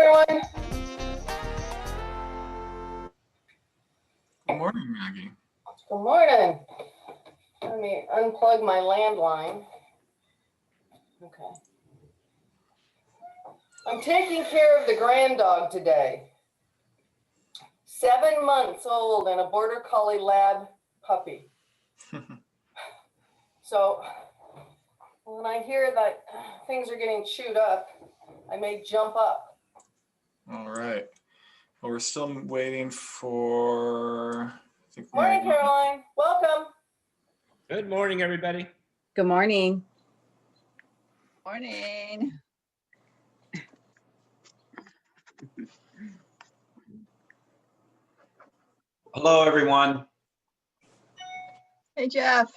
everyone. Good morning, Maggie. Good morning. Let me unplug my landline. Okay. I'm taking care of the grand dog today. 7 months old and a border collie lab puppy. So when I hear that things are getting chewed up, I may jump up. All right. Well, we're still waiting for, I think. Morning, Caroline. Welcome. Good morning, everybody. Good morning. Morning. Hello, everyone. Hey, Jeff.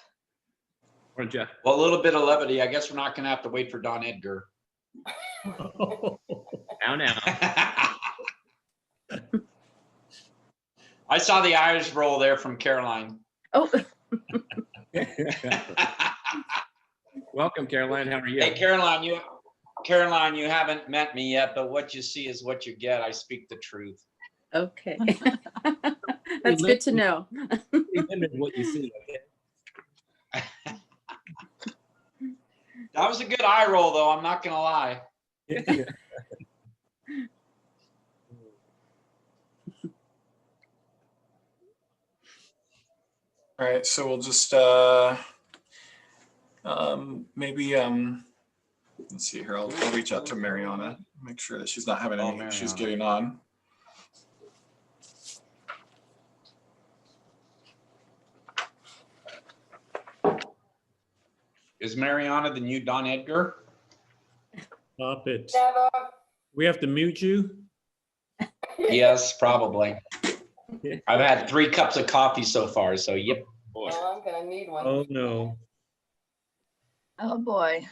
Morning, Jeff. Well, a little bit of levity. I guess we're not going to have to wait for Don Edgar. Now. I saw the eyes roll there from Caroline. Oh, Welcome, Caroline. How are you? Hey, Caroline, you haven't met me yet, but what you see is what you get. I speak the truth. okay. That's good to know. Limit what you see. Okay? That was a good eye roll, though. I'm not going to lie. All right, so we'll just maybe let's see here. I'll reach out to Mariana, make sure that she's not having any issues getting on. Is Mariana the new Don Edgar? Stop it. Never. We have to mute you? Yes, probably. I've had 3 cups of coffee so far, so yep. Boy. Well, I'm gonna need one. Oh, no. Oh, boy.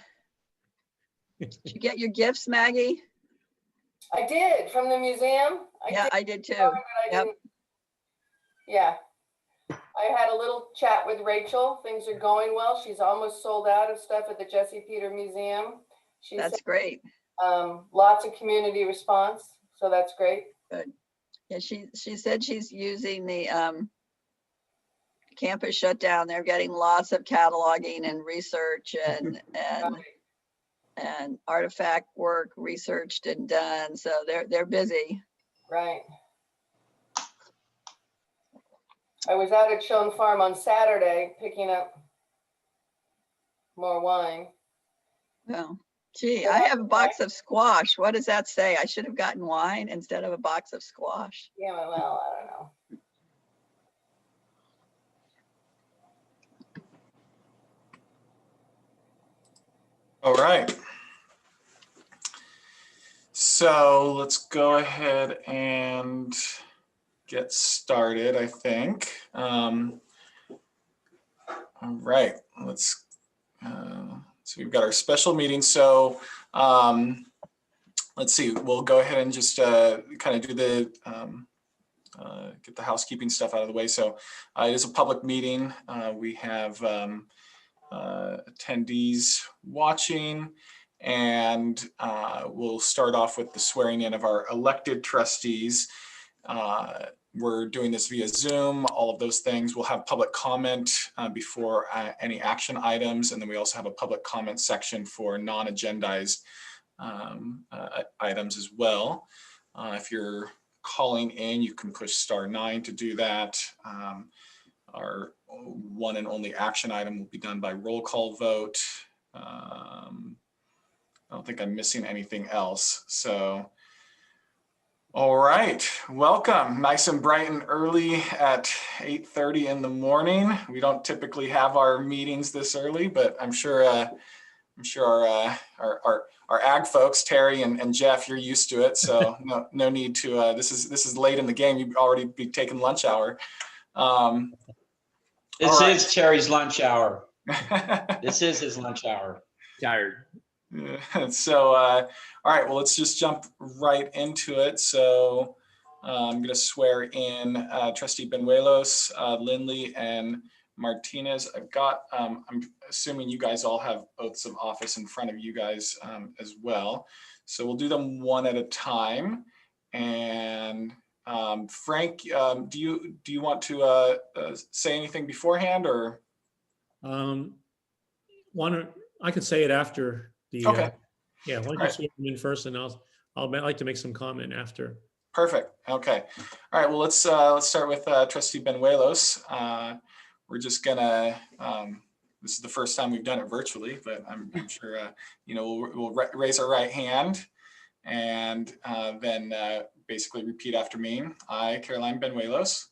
Did you get your gifts, Maggie? I did from the museum. Yeah, I did too. Sorry, but I Yep. didn't- Yeah. I had a little chat with Rachel. Things are going well. She's almost sold out of stuff at the Jesse Peter Museum. She That's said great. lots of community response, so that's great. Yeah, she said she's using the campus shutdown. They're getting lots of cataloging and research and artifact work researched and done. So they're busy. Right. I was out at Schoen Farm on Saturday picking up more wine. Oh, gee, I have a box of squash. What does that say? I should have gotten wine instead of a box of squash. Yeah, well, I don't know. All right. So let's go ahead and get started, I think. All right, let's, so we've got our special meeting. So let's see, we'll go ahead and just kind of do the, get the housekeeping stuff out of the way. So it is a public meeting. We have attendees watching, and we'll start off with the swearing in of our elected trustees. We're doing this via Zoom, all of those things. We'll have public comment before any action items, and then we also have a public comment section for non-agendized items as well. If you're calling in, you can push *9 to do that. Our one and only action item will be done by roll call vote. I don't think I'm missing anything else. So, all right, welcome. Nice and bright and early at 8:30 in the morning. We don't typically have our meetings this early, but I'm sure our ag folks, Terry and Jeff, you're used to it. So no need to. This is late in the game. You'd already be taking lunch hour. This is Terry's lunch hour. This is his lunch hour. Tired. Yeah, so, all right, well, let's just jump right into it. So I'm going to swear in Trustee Benuelos, Lindley, and Martinez. I've got, I'm assuming you guys all have oaths of office in front of you guys as well. So we'll do them one at a time. And Frank, do you want to say anything beforehand, or? I could say it after the, Okay. yeah, why don't you Right. swear them in first, and I'll like to make some comment after. Perfect. Okay. All right. Well, let's start with Trustee Benuelos. We're just gonna. This is the first time we've done it virtually, but I'm sure you know we'll raise our right hand, and then basically repeat after me. I, Caroline Benuelos,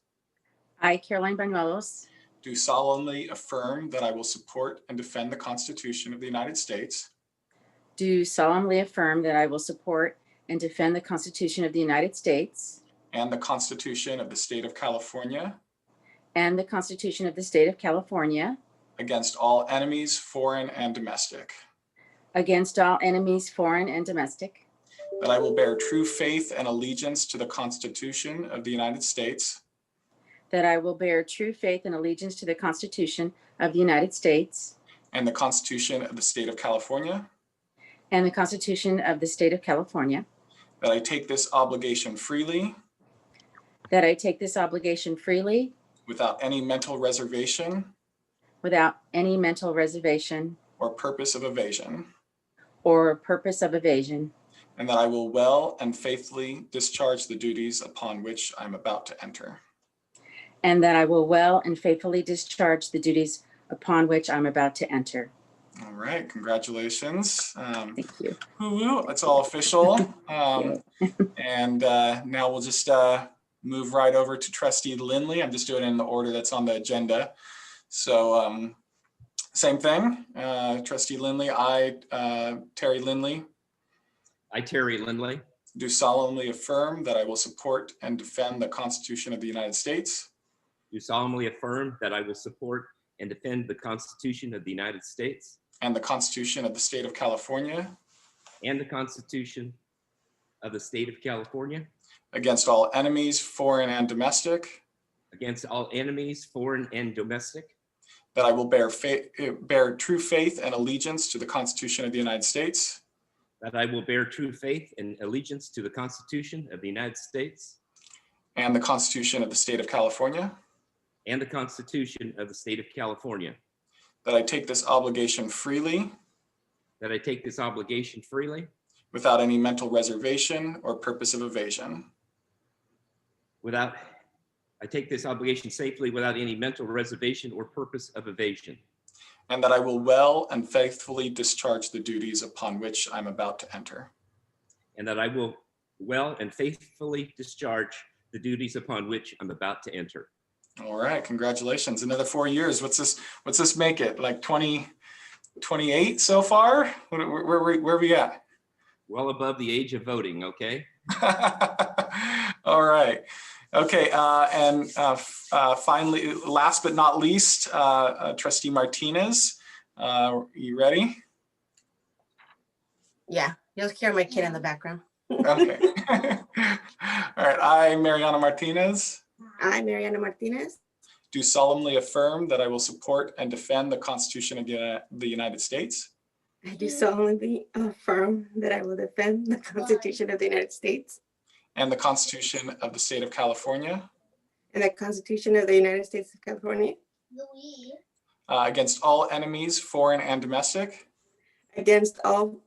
I, Caroline Banuelos, do solemnly affirm that I will support and defend the Constitution of the United States do solemnly affirm that I will support and defend the Constitution of the United States and the Constitution of the State of California and the Constitution of the State of California against all enemies, foreign and domestic. against all enemies, foreign and domestic, That I will bear true faith and allegiance to the Constitution of the United States that I will bear true faith and allegiance to the Constitution of the United States and the Constitution of the State of California. and the Constitution of the State of California, That I take this obligation freely that I take this obligation freely without any mental reservation without any mental reservation or purpose of evasion. or purpose of evasion, And that I will well and faithfully discharge the duties upon which I'm about to enter. and that I will well and faithfully discharge the duties upon which I'm about to enter. All right, congratulations. Thank you. Woo-woo, it's all official. And now we'll just move right over to Trustee Lindley. I'm just doing it in the order that's on the agenda. So same thing, Trustee Lindley, I, Terry Lindley, I, Terry Lindley, do solemnly affirm that I will support and defend the Constitution of the United States do solemnly affirm that I will support and defend the Constitution of the United States and the Constitution of the State of California and the Constitution of the State of California against all enemies, foreign and domestic. against all enemies, foreign and domestic, That I will bear true faith and allegiance to the Constitution of the United States that I will bear true faith and allegiance to the Constitution of the United States and the Constitution of the State of California. and the Constitution of the State of California, That I take this obligation freely that I take this obligation freely without any mental reservation or purpose of evasion. I take this obligation safely without any mental reservation or purpose of evasion, And that I will well and faithfully discharge the duties upon which I'm about to enter. and that I will well and faithfully discharge the duties upon which I'm about to enter. All right, congratulations. Another 4 years. What's this make it? Like 28 so far? Where we at? Well above the age of voting, okay? All right. Okay, and finally, last but not least, Trustee Martinez, you ready? Yeah, you'll hear my kid in the background. Okay. All right, I, Mariana Martinez, I, Mariana Martinez, do solemnly affirm that I will support and defend the Constitution of the United States I do solemnly affirm that I will defend the Constitution of the United States and the Constitution of the State of California and the Constitution of the United States of California against all enemies, foreign and domestic, against all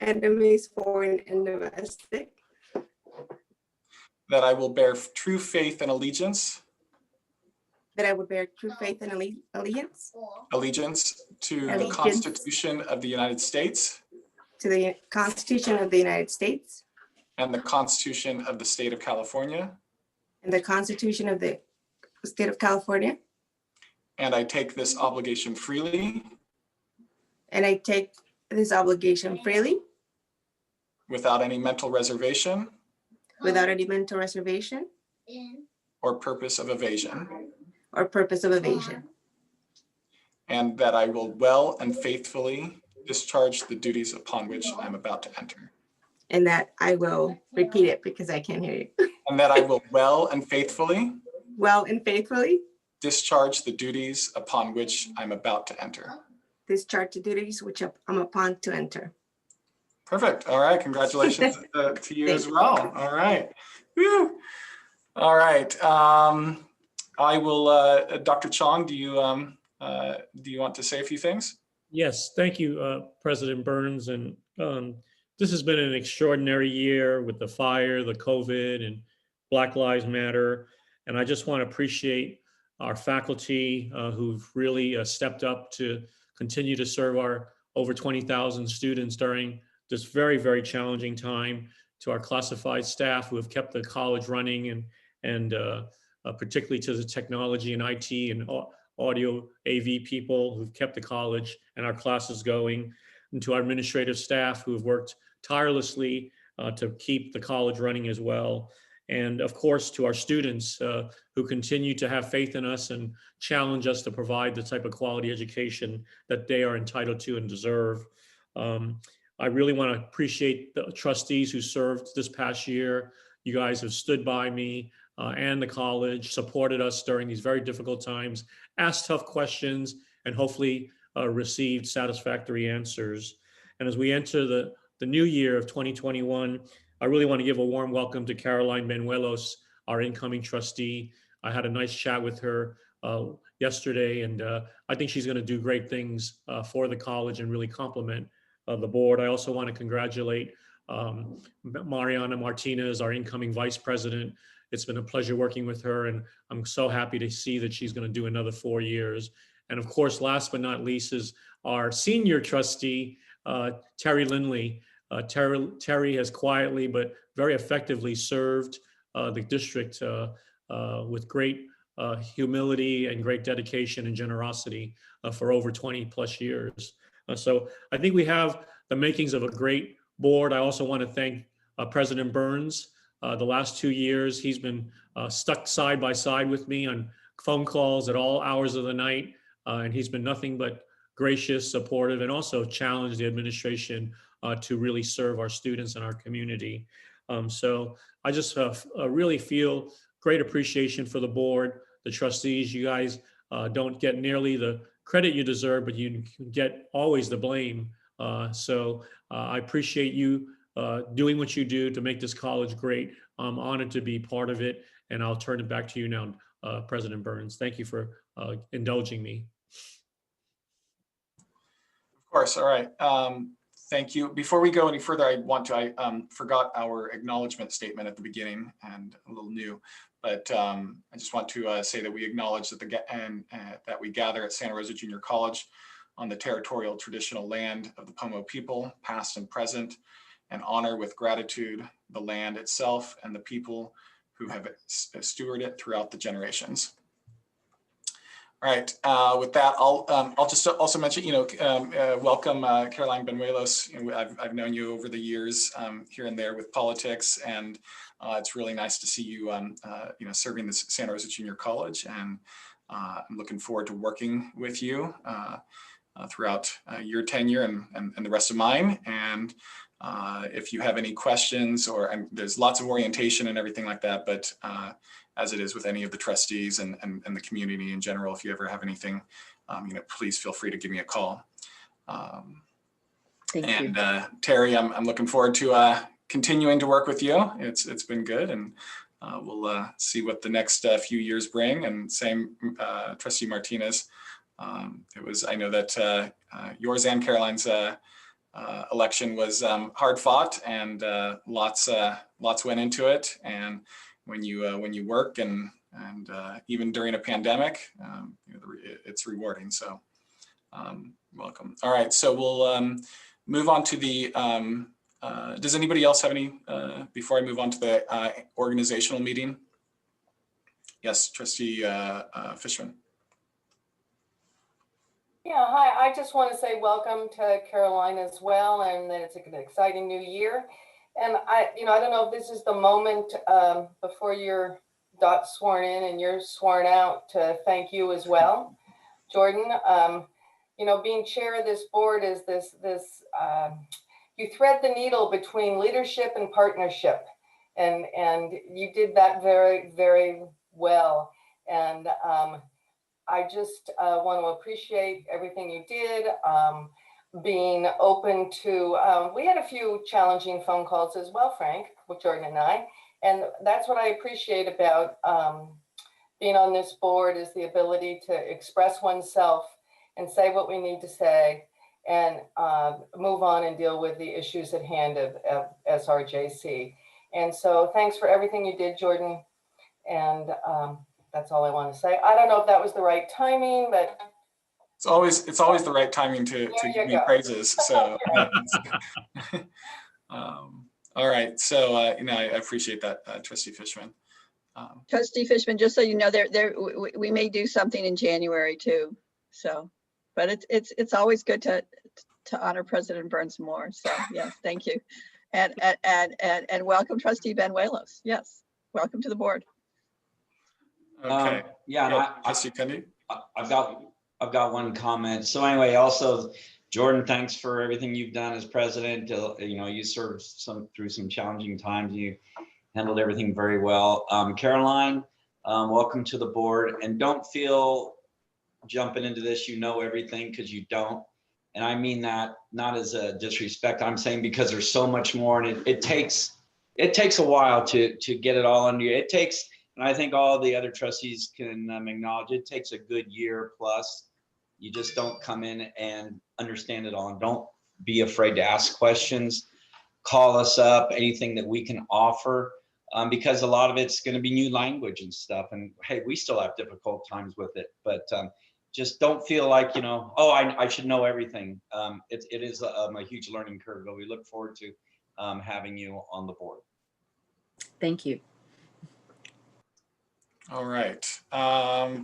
enemies, foreign and domestic, that I will bear true faith and allegiance that I would bear true faith and allegiance to the Allegiance. Constitution of the United States to the Constitution of the United States and the Constitution of the State of California. and the Constitution of the State of California. And I take this obligation freely And I take this obligation freely without any mental reservation without any mental reservation or purpose of evasion. or purpose of evasion. And that I will well and faithfully discharge the duties upon which I'm about to enter. And that I will repeat it because I can't hear you. And that I will well and faithfully Well and faithfully discharge the duties upon which I'm about to enter. discharge the duties which I'm upon to enter. Perfect. All right. Congratulations to you as Thank you. well. All right. Woo. All right. I will, Dr. Chong, do you want to say a few things? Yes, thank you, President Burns. And this has been an extraordinary year with the fire, the COVID, and Black Lives Matter. And I just want to appreciate our faculty who've really stepped up to continue to serve our over 20,000 students during this very, very challenging time, to our classified staff who have kept the college running, and particularly to the technology and IT and audio AV people who've kept the college and our classes going, and to our administrative staff who have worked tirelessly to keep the college running as well. And of course, to our students who continue to have faith in us and challenge us to provide the type of quality education that they are entitled to and deserve. I really want to appreciate the trustees who served this past year. You guys have stood by me and the college, supported us during these very difficult times, asked tough questions, and hopefully received satisfactory answers. And as we enter the new year of 2021, I really want to give a warm welcome to Caroline Benuelos, our incoming trustee. I had a nice chat with her yesterday, and I think she's going to do great things for the college and really complement the board. I also want to congratulate Mariana Martinez, our incoming vice president. It's been a pleasure working with her, and I'm so happy to see that she's going to do another 4 years. And of course, last but not least is our senior trustee, Terry Lindley. Terry has quietly but very effectively served the district with great humility and great dedication and generosity for over 20 plus years. So I think we have the makings of a great board. I also want to thank President Burns. The last 2 years, he's been stuck side by side with me on phone calls at all hours of the night. And he's been nothing but gracious, supportive, and also challenged the administration to really serve our students and our community. So I just really feel great appreciation for the board, the trustees. You guys don't get nearly the credit you deserve, but you get always the blame. So I appreciate you doing what you do to make this college great. I'm honored to be part of it, and I'll turn it back to you now, President Burns. Thank you for indulging me. Of course. All right. Thank you. Before we go any further, I forgot our acknowledgement statement at the beginning, and a little new, but I just want to say that we acknowledge that that we gather at Santa Rosa Junior College on the territorial traditional land of the Pomo people, past and present, and honor with gratitude the land itself and the people who have stewarded it throughout the generations. All right, with that, I'll just also mention, welcome Caroline Benuelos. I've known you over the years here and there with politics, and it's really nice to see you, serving the Santa Rosa Junior College, and I'm looking forward to working with you throughout your tenure and the rest of mine. And if you have any questions, and there's lots of orientation and everything like that, but as it is with any of the trustees and the community in general, if you ever have anything, please feel free to give me a call. Thank you. Terry, I'm looking forward to continuing to work with you. It's been good, and we'll see what the next few years bring. And same, Trustee Martinez. I know that yours and Caroline's election was hard fought, and lots went into it. And when you work and even during a pandemic, it's rewarding. So welcome. All right, so we'll move on to the. Does anybody else have any before I move on to the organizational meeting? Yes, Trustee Fishman. Yeah, hi. I just want to say welcome to Caroline as well, and that it's an exciting new year. And I don't know if this is the moment before you're sworn in and you're sworn out to thank you as well, Jordan. Being chair of this board is this you thread the needle between leadership and partnership, and you did that very, very well. And I just want to appreciate everything you did, being open to, we had a few challenging phone calls as well, Frank, with Jordan and I. And that's what I appreciate about being on this board, is the ability to express oneself and say what we need to say, and move on and deal with the issues at hand of SRJC. And so thanks for everything you did, Jordan. And that's all I want to say. I don't know if that was the right timing, but It's always the right timing to give me praises. So, all right. So, I appreciate that, Trustee Fishman. Trustee Fishman, just so you know, we may do something in January too. So, but it's always good to honor President Burns more. So yes, thank you. And welcome, Trustee Benuelos. Yes, welcome to the board. Okay. Trustee Kendi? I've got one comment. So anyway, also, Jordan, thanks for everything you've done as president. You served through some challenging times. You handled everything very well. Caroline, welcome to the board. And don't feel jumping into this, everything, because you don't. And I mean that not as a disrespect. I'm saying because there's so much more, and it takes a while to get it all under you. It takes, and I think all the other trustees can acknowledge, it takes a good year plus. You just don't come in and understand it all. And don't be afraid to ask questions. Call us up, anything that we can offer, because a lot of it's going to be new language and stuff. And hey, we still have difficult times with it, but just don't feel like, I should know everything. It is a huge learning curve, but we look forward to having you on the board. Thank you. All right,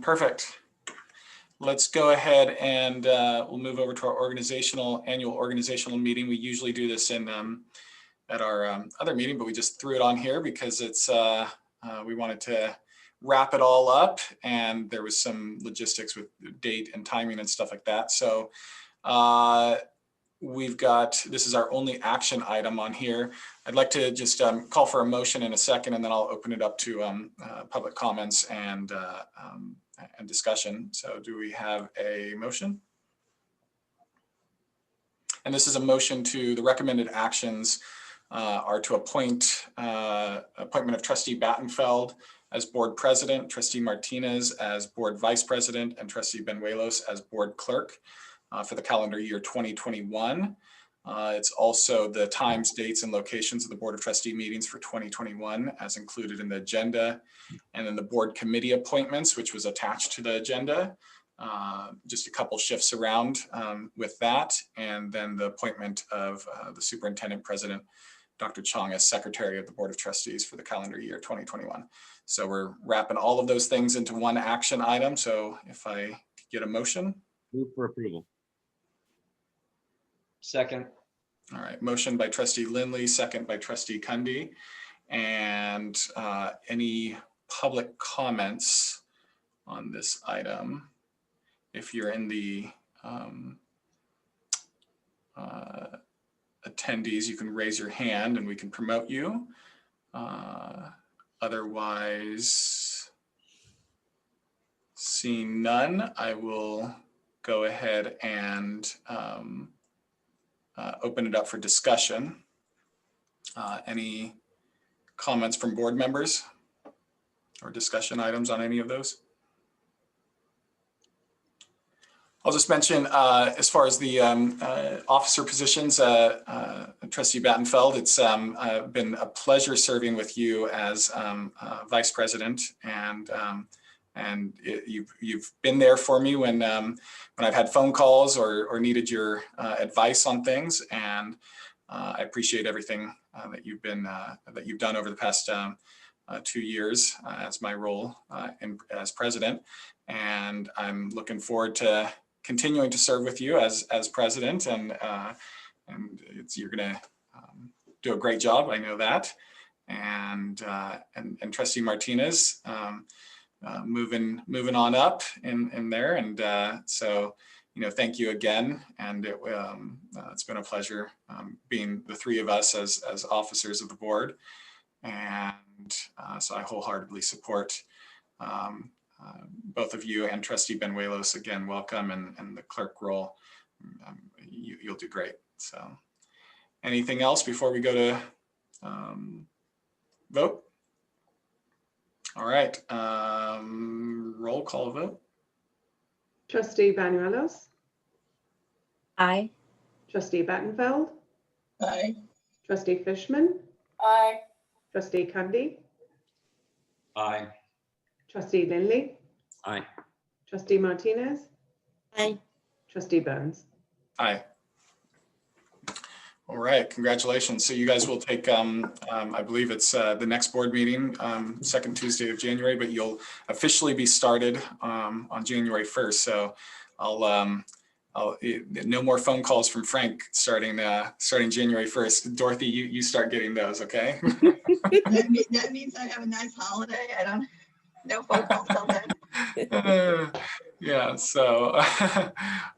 perfect. Let's go ahead and we'll move over to our annual organizational meeting. We usually do this in at our other meeting, but we just threw it on here because it's we wanted to wrap it all up, and there was some logistics with date and timing and stuff like that. So this is our only action item on here. I'd like to just call for a motion in a second, and then I'll open it up to public comments and discussion. So do we have a motion? And this is a motion to the recommended actions are to appointment of Trustee Battenfeld as board president, Trustee Martinez as board vice president, and Trustee Benuelos as board clerk for the calendar year 2021. It's also the times, dates, and locations of the Board of Trustee meetings for 2021 as included in the agenda, and then the board committee appointments, which was attached to the agenda. Just a couple shifts around with that, and then the appointment of the superintendent president, Dr. Chong, as secretary of the Board of Trustees for the calendar year 2021. So we're wrapping all of those things into one action item. So if I could get a motion. Move for approval. Second. All right, motion by Trustee Lindley, second by Trustee Kendi. And any public comments on this item? If you're in the attendees, you can raise your hand and we can promote you. Otherwise, seeing none, I will go ahead and open it up for discussion. Any comments from board members or discussion items on any of those? I'll just mention, as far as the officer positions, Trustee Battenfeld, it's been a pleasure serving with you as vice president, and you've been there for me when I've had phone calls or needed your advice on things, and I appreciate everything that you've done over the past 2 years as my role as president, and I'm looking forward to continuing to serve with you as president, and you're going to do a great job. I know that, and Trustee Martinez moving on up in there, and so thank you again, and it's been a pleasure being the three of us as officers of the board, and so I wholeheartedly support both of you and Trustee Benuelos, again, welcome, and the clerk role. You'll do great. So anything else before we go to vote? All right, roll call vote. Trustee Banuelos, Aye. Trustee Battenfeld, Aye. Trustee Fishman, Aye. Trustee Cundy, Aye. Trustee Lindley, Aye. Trustee Martinez, Aye. Trustee Burns. Aye. All right, congratulations. So you guys will take, I believe it's the next board meeting, second Tuesday of January, but you'll officially be started on January 1st. So no more phone calls from Frank starting January 1st. Dorothy, you start getting those, okay? That means I have a nice holiday. No phone calls till then. Yeah, so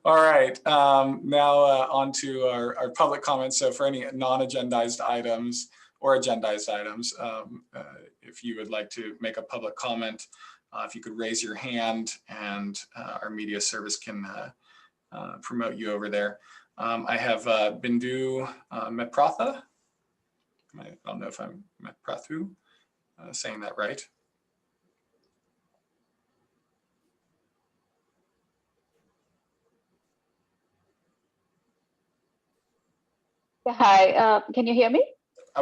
all right, now on to our public comments. So for any non-agendized items or agendized items, if you would like to make a public comment, if you could raise your hand, and our media service can promote you over there. I have Bindu Metpratha. I don't know if I'm Metprathu saying that right. Hi, can you hear me?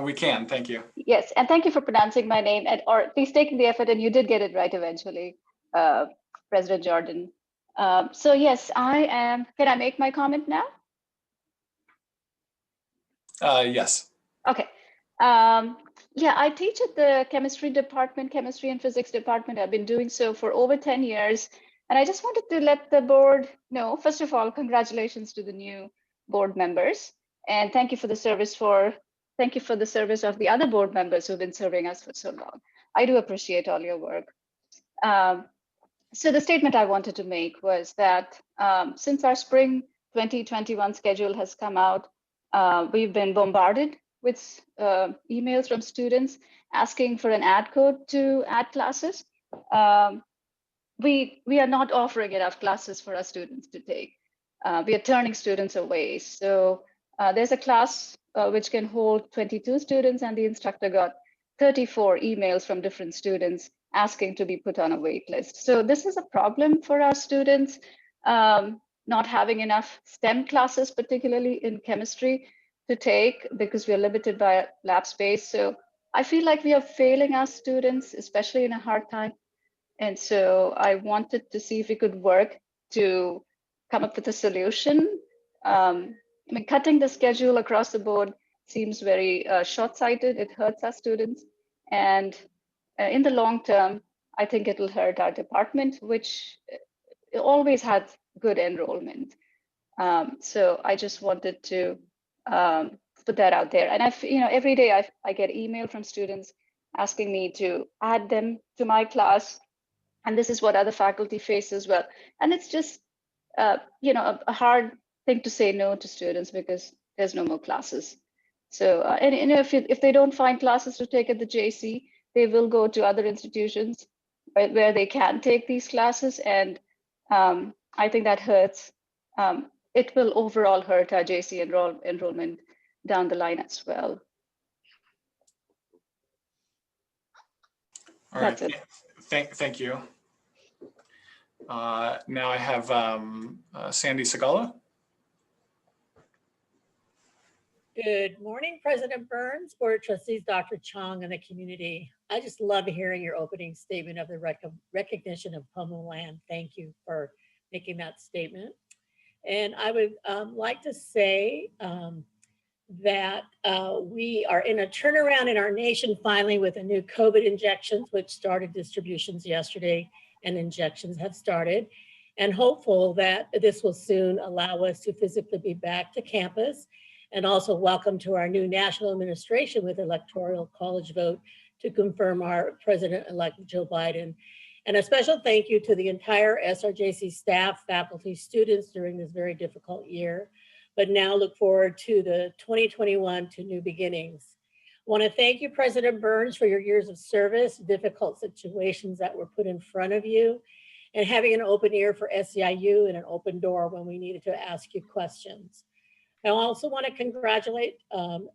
We can, thank you. Yes, and thank you for pronouncing my name, or at least taking the effort, and you did get it right eventually, President Jordan. So yes, I am, can I make my comment now? Yes. Okay. Yeah, I teach at the chemistry department, chemistry and physics department. I've been doing so for over 10 years. And I just wanted to let the board know, first of all, congratulations to the new board members. And thank you for the service of the other board members who've been serving us for so long. I do appreciate all your work. So the statement I wanted to make was that since our spring 2021 schedule has come out, we've been bombarded with emails from students asking for an ad code to add classes. We are not offering enough classes for our students to take. We are turning students away. So there's a class which can hold 22 students, and the instructor got 34 emails from different students asking to be put on a wait list. So this is a problem for our students, not having enough STEM classes, particularly in chemistry, to take because we are limited by lab space. So I feel like we are failing our students, especially in a hard time. And so I wanted to see if we could work to come up with a solution. I mean, cutting the schedule across the board seems very short-sighted. It hurts our students. And in the long term, I think it'll hurt our department, which always had good enrollment. So I just wanted to put that out there. And every day I get email from students asking me to add them to my class. And this is what other faculty face as well. And it's just, a hard thing to say no to students because there's no more classes. So, and if they don't find classes to take at the JC, they will go to other institutions where they can take these classes. And I think that hurts. It will overall hurt our JC enrollment down the line as well. All right, thank you. Now I have Sandy Segala. Good morning, President Burns, Board of Trustees, Dr. Chong, and the community. I just love hearing your opening statement of the recognition of homeland. Thank you for making that statement. And I would like to say that we are in a turnaround in our nation finally with the new COVID injections, which started distributions yesterday, and injections have started, and hopeful that this will soon allow us to physically be back to campus, and also welcome to our new national administration with electoral college vote to confirm our President-elect Joe Biden. And a special thank you to the entire SRJC staff, faculty, students during this very difficult year, but now look forward to the 2021 to new beginnings. want to thank you, President Burns, for your years of service, difficult situations that were put in front of you, and having an open ear for SEIU and an open door when we needed to ask you questions. I also want to congratulate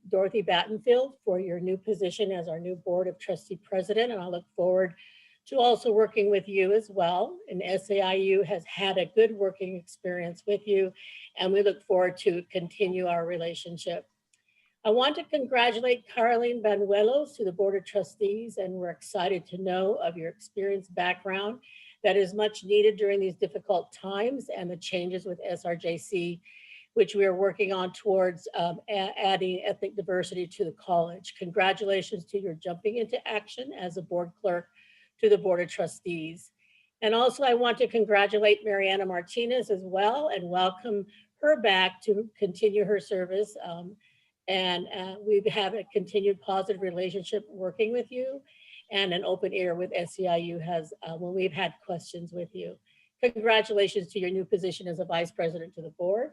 Dorothy Battenfield for your new position as our new Board of Trustee President, and I look forward to also working with you as well. And SEIU has had a good working experience with you, and we look forward to continue our relationship. I want to congratulate Caroline Banuelos to the Board of Trustees, and we're excited to know of your experience background that is much needed during these difficult times and the changes with SRJC, which we are working on towards adding ethnic diversity to the college. Congratulations to your jumping into action as a board clerk to the Board of Trustees. And also I want to congratulate Mariana Martinez as well and welcome her back to continue her service. We have a continued positive relationship working with you and an open ear with SEIU when we've had questions with you. Congratulations to your new position as a vice president to the board.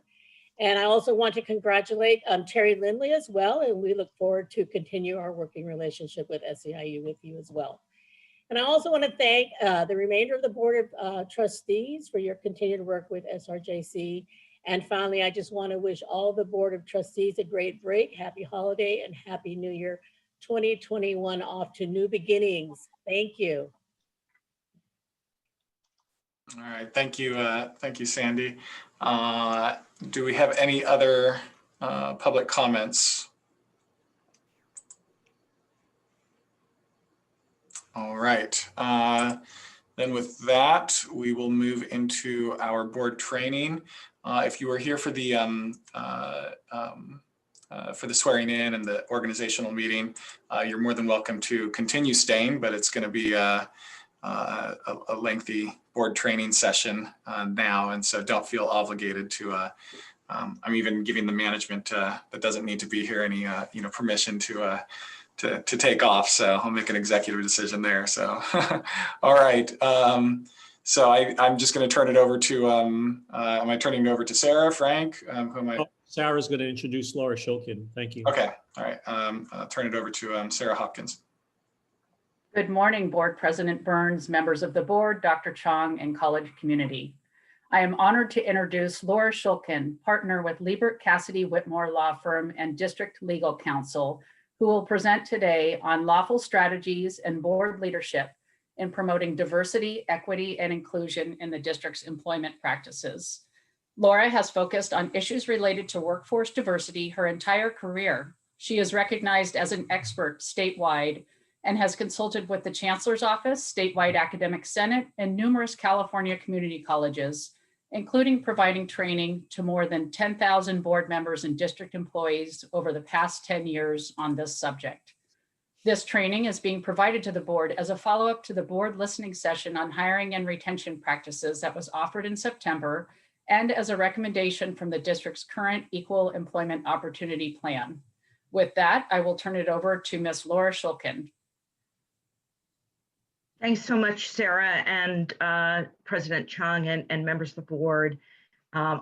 And I also want to congratulate Terry Lindley as well. And we look forward to continue our working relationship with SEIU with you as well. And I also want to thank the remainder of the Board of Trustees for your continued work with SRJC. And finally, I just want to wish all the Board of Trustees a great break, happy holiday, and happy New Year 2021 off to new beginnings. Thank you. All right, thank you, Sandy. Do we have any other public comments? All right, then with that, we will move into our board training. If you were here for the swearing in and the organizational meeting, you're more than welcome to continue staying, but it's going to be a lengthy board training session now, and so don't feel obligated to. I'm even giving the management that doesn't need to be here any permission to take off. So I'll make an executive decision there. So all right. So I'm just going to turn it over to. Am I turning it over to Sarah, Frank? Who am I? Sarah's going to introduce Laura Shulkin. Thank you. Okay. All right. I'll turn it over to Sarah Hopkins. Good morning, Board President Burns, members of the board, Dr. Chong, and college community. I am honored to introduce Laura Shulkin, partner with Liebert Cassidy Whitmore Law Firm and District Legal Counsel, who will present today on lawful strategies and board leadership in promoting diversity, equity, and inclusion in the district's employment practices. Laura has focused on issues related to workforce diversity her entire career. She is recognized as an expert statewide and has consulted with the Chancellor's Office, Statewide Academic Senate, and numerous California community colleges, including providing training to more than 10,000 board members and district employees over the past 10 years on this subject. This training is being provided to the board as a follow-up to the board listening session on hiring and retention practices that was offered in September, and as a recommendation from the district's current Equal Employment Opportunity Plan. With that, I will turn it over to Ms. Laura Shulkin. Thanks so much, Sarah, and President Chung and members of the board.